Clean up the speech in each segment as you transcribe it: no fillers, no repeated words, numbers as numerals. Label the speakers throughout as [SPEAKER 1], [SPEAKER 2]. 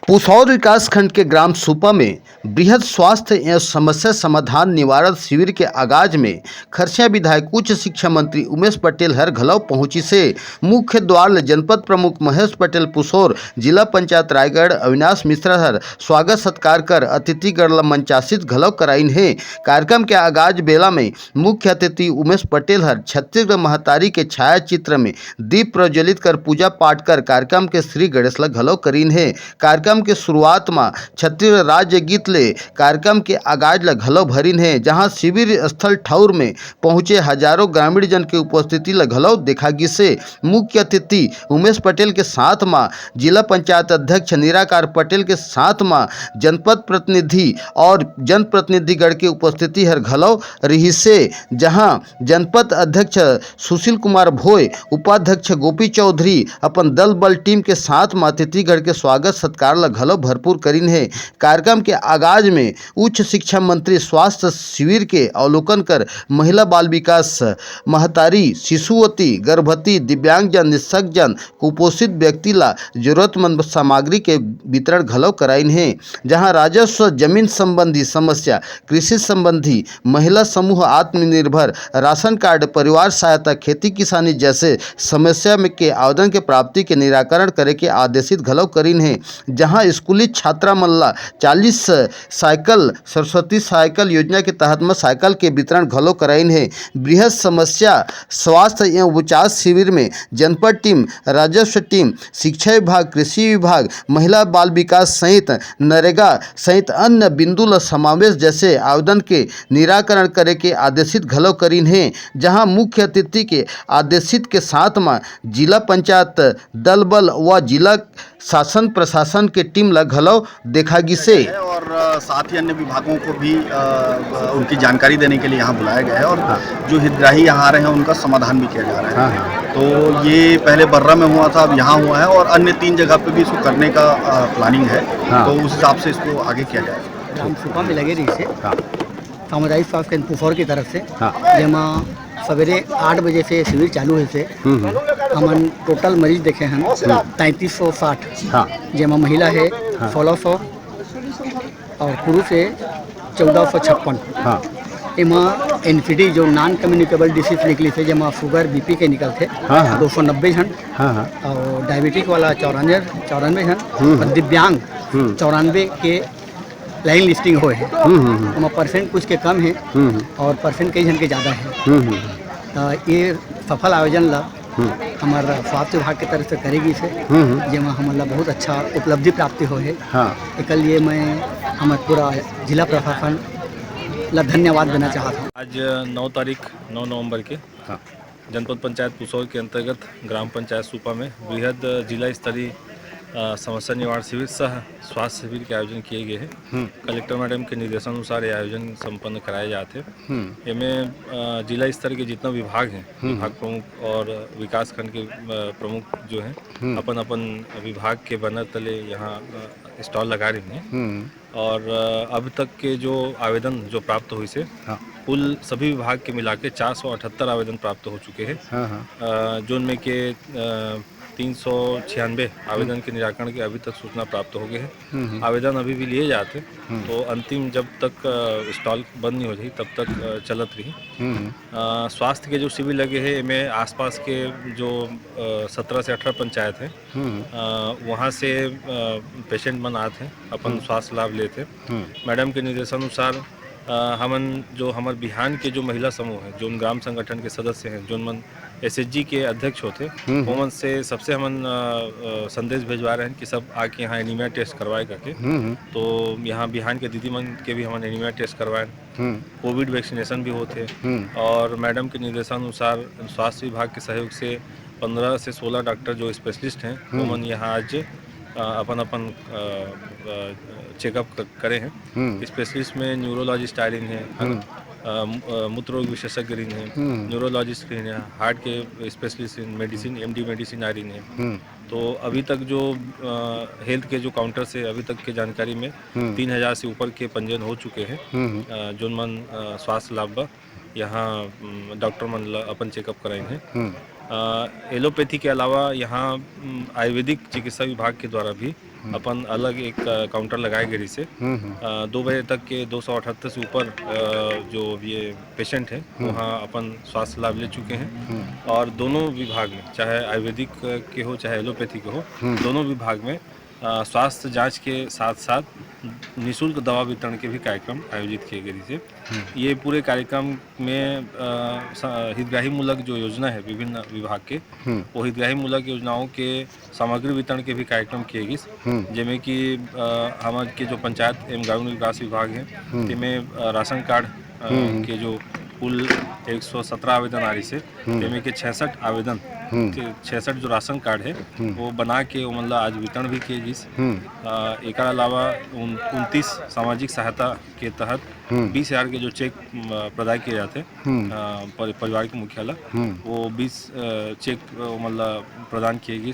[SPEAKER 1] पुसौर विकासखंड के ग्राम सुपा में बृहद स्वास्थ्य एवं समस्या समाधान निवारण शिविर के आगाज में खरसिया विधायक उच्च शिक्षा मंत्री उमेश पटेल हर घलव पहुंची से मुख्य द्वार ले जनपद प्रमुख महेश पटेल पुसौर जिला पंचायत रायगढ़ अविनाश मिश्रा हर स्वागत सत्कार कर अतिथि गण मंचासित घलव कराइन है। कार्यक्रम के आगाज बेला में मुख्य अतिथि उमेश पटेल हर छत्तीसगढ़ महतारी के छाया चित्र में दीप प्रज्वलित कर पूजा पाठ कर कार्यक्रम के श्री गणेश घलव करीन है। कार्यक्रम के शुरुआत में छत्तीसगढ़ राज्य गीत ले कार्यक्रम के आगाज ल घलव भरिन है, जहां शिविर स्थल ठौर में पहुंचे हजारों ग्रामीण जन के उपस्थिति ल घलव देखा गिसे। मुख्य अतिथि उमेश पटेल के साथ में जिला पंचायत अध्यक्ष निराकार पटेल के साथ में जनपद प्रतिनिधि और जनप्रतिनिधिगण के उपस्थिति हर घलव रही से, जहां जनपद अध्यक्ष सुशील कुमार भोय, उपाध्यक्ष गोपी चौधरी अपन दल बल टीम के साथ में अतिथिगण के स्वागत सत्कार घलव भरपूर करीन है। कार्यक्रम के आगाज में उच्च शिक्षा मंत्री स्वास्थ्य शिविर के अवलोकन कर महिला बाल विकास, महतारी, शिशुवती, गर्भवती, दिव्यांगजन, निस्सज्जन, कुपोषित व्यक्ति ला जरूरतमंद सामग्री के वितरण घलव कराइन है, जहां राजस्व, जमीन संबंधी समस्या, कृषि संबंधी, महिला समूह आत्मनिर्भर, राशन कार्ड, परिवार सहायता, खेती किसानी जैसे समस्या में के आवेदन के प्राप्ति के निराकरण करे के आदेशित घलव करीन है। जहां स्कूली छात्रा मल्ला 40 साइकिल सरस्वती साइकिल योजना के तहत में साइकिल के वितरण घलो कराइन है। बृहद समस्या स्वास्थ्य एवं उपचार शिविर में जनपद टीम, राजस्व टीम, शिक्षा विभाग, कृषि विभाग, महिला बाल विकास सहित नरेगा सहित अन्य बिंदु ल समावेश जैसे आवेदन के निराकरण करे के आदेशित घलो करीन है। जहां मुख्य अतिथि के आदेशित के साथ में जिला पंचायत दल बल व जिला शासन प्रशासन के टीम ल घलव देखा गिसे
[SPEAKER 2] और साथ ही अन्य विभागों को भी उनकी जानकारी देने के लिए यहाँ बुलाया गया है और जो हितग्राही यहाँ आ रहे हैं उनका समाधान भी किया जा रहा है। तो ये पहले बर्रा में हुआ था, अब यहाँ हुआ है और अन्य 3 जगह पे भी इसको करने का प्लानिंग है। तो उस हिसाब से इसको आगे किया जाएगा।
[SPEAKER 3] ग्राम सुपा में लगे रही से सामुदायिक स्वास्थ्य केंद्र पुसौर की तरफ से जेमा सवेरे 8 बजे से शिविर चालू है से हमन टोटल मरीज देखे हैं 3360, जेमा महिला है 1600 और पुरुष है 1456। एमा एनफीडी जो नॉन कम्युनिकेबल डिसीज निकली थे, जेमा शुगर बीपी के निकल थे 290 जन और डायबिटिक वाला 94 जन और दिव्यांग 94 के लाइन लिस्टिंग हुए हैं। तो परसेंट कुछ के कम है और परसेंट कई जन के ज़्यादा है। तो ये सफल आयोजन ला हमारा स्वास्थ्य विभाग की तरफ से करेगी से जेमा हमारा बहुत अच्छा उपलब्धि प्राप्ति हो है। एक लिए मैं हमारे पूरा जिला प्रशासन ला धन्यवाद देना चाहता हूँ।
[SPEAKER 4] आज 9 नवंबर के जनपद पंचायत पुसौर के अंतर्गत ग्राम पंचायत सुपा में बृहद जिला स्तरीय समस्या निवारण शिविर सह स्वास्थ्य शिविर के आयोजन किए गए हैं। कलेक्टर मैडम के निर्देशानुसार ये आयोजन संपन्न कराए जाते हैं। इनमें जिला स्तर के जितना विभाग हैं, विभाग प्रमुख और विकास खंड के प्रमुख जो हैं अपन अपन विभाग के बैनर तले यहाँ स्टॉल लगा रहे हैं और अब तक के जो आवेदन जो प्राप्त हुई से कुल सभी विभाग के मिला के 478 आवेदन प्राप्त हो चुके हैं, जो उनमें के 396 आवेदन के निराकरण की अभी तक सूचना प्राप्त हो गए हैं। आवेदन अभी भी लिए जाते, तो अंतिम जब तक स्टॉल बंद नहीं हो जाए तब तक चलत रही। स्वास्थ्य के जो शिविर लगे हैं इनमें आसपास के जो 17 से 18 पंचायत हैं वहाँ से पेशेंट मन आते हैं, अपन स्वास्थ्य लाभ लेते। मैडम के निर्देशानुसार हमन जो हमार बिहान के जो महिला समूह है, जो ग्राम संगठन के सदस्य हैं, जो मन SHG के अध्यक्ष होते, उमन से सबसे हमन संदेश भिजवा रहे हैं कि सब आके यहाँ एनीमिया टेस्ट करवाए करके। तो यहाँ बिहान के दीदी मन के भी हमन एनीमिया टेस्ट करवाए, कोविड वैक्सीनेशन भी होते और मैडम के निर्देशानुसार स्वास्थ्य विभाग के सहयोग से 15 से 16 डॉक्टर जो स्पेशलिस्ट हैं उमन यहाँ आज अपन चेकअप करे हैं। स्पेशलिस्ट में न्यूरोलॉजिस्ट आ रही हैं, मूत्र रोग विशेषज्ञ रही हैं, न्यूरोलॉजिस्ट रही हैं, हार्ट के स्पेशलिस्ट मेडिसिन MD मेडिसिन आ रही हैं। तो अभी तक जो हेल्थ के जो काउंटर से अभी तक के जानकारी में 3000 से ऊपर के पंजीयन हो चुके हैं, जो मन स्वास्थ्य लाभ यहाँ डॉक्टर मन अपन चेकअप कराए हैं। एलोपैथी के अलावा यहाँ आयुर्वेदिक चिकित्सा विभाग के द्वारा भी अपन अलग एक काउंटर लगाए गए से 2 बजे तक के 278 से ऊपर जो ये पेशेंट है वहाँ अपन स्वास्थ्य लाभ ले चुके हैं और दोनों विभाग में चाहे आयुर्वेदिक के हो चाहे एलोपैथी के हो दोनों विभाग में स्वास्थ्य जांच के साथ साथ निःशुल्क दवा वितरण के भी कार्यक्रम आयोजित किए गए थे। ये पूरे कार्यक्रम में हितग्राही मूलक जो योजना है विभिन्न विभाग के वो हितग्राही मूलक योजनाओं के सामग्री वितरण के भी कार्यक्रम किए गए जिसमें कि हमारे के जो पंचायत एवं ग्रामीण विकास विभाग है जिनमें राशन कार्ड के जो कुल 117 आवेदन आ रही से जिनमें के 66 आवेदन 66 जो राशन कार्ड है वो बना के मतलब आज वितरण भी किए गए। एक अलावा 29 सामाजिक सहायता के तहत 20,000 के जो चेक प्रदान किए जाते परिवार के मुख्यालय वो 20 चेक मतलब प्रदान किए गए।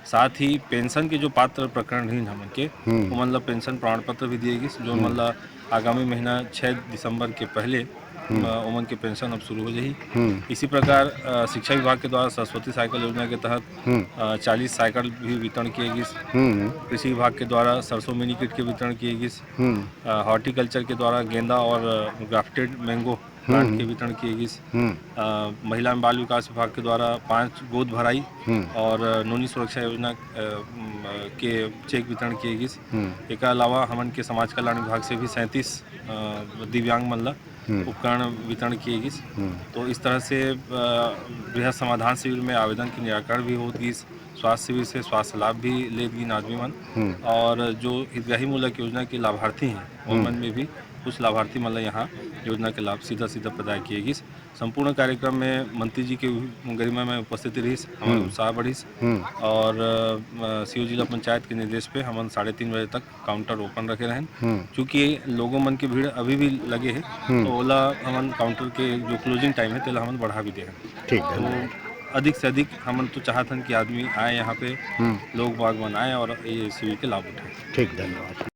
[SPEAKER 4] साथ ही पेंशन के जो पात्र प्रकरण हैं हमन के वो मतलब पेंशन प्रमाण पत्र भी दिए गए जो मतलब आगामी महीना 6 दिसंबर के पहले उमन के पेंशन अब शुरू हो जाएगी। इसी प्रकार शिक्षा विभाग के द्वारा सरस्वती साइकिल योजना के तहत 40 साइकिल भी वितरण किए गए। कृषि विभाग के द्वारा सरसों मिनी किट के वितरण किए गए। हॉर्टिकल्चर के द्वारा गेंदा और ग्राफ्टेड मैंगो प्लांट के वितरण किए गए। महिला एवं बाल विकास विभाग के द्वारा 5 गोद भराई और नोनी सुरक्षा योजना के चेक वितरण किए गए। एक अलावा हमन के समाज कल्याण विभाग से भी 37 दिव्यांग मतलब उपकरण वितरण किए गए। तो इस तरह से बृहद समाधान शिविर में आवेदन की निराकरण भी होगी। स्वास्थ्य शिविर से स्वास्थ्य लाभ भी लेगी आदमी मन और जो हितग्राही मूलक योजना के लाभार्थी हैं उनमन में भी कुछ लाभार्थी मतलब यहाँ योजना के लाभ सीधा प्रदान किए गए। संपूर्ण कार्यक्रम में मंत्री जी के गरिमा में उपस्थिति रही हमारे उत्साह बढ़ी और सीओ जिला पंचायत के निर्देश पे हम 3:30 बजे तक काउंटर ओपन रखे रहें। चूँकि लोगों मन की भीड़ अभी भी लगे है तो ओला हम काउंटर के जो क्लोजिंग टाइम है तेला हम बढ़ा भी दे हैं।
[SPEAKER 1] ठीक है।
[SPEAKER 4] तो अधिक से अधिक हम तो चाहते हैं कि आदमी आए यहाँ पे लोग बागवान आए और ये शिविर के लाभ उठाएं।
[SPEAKER 1] ठीक, धन्यवाद।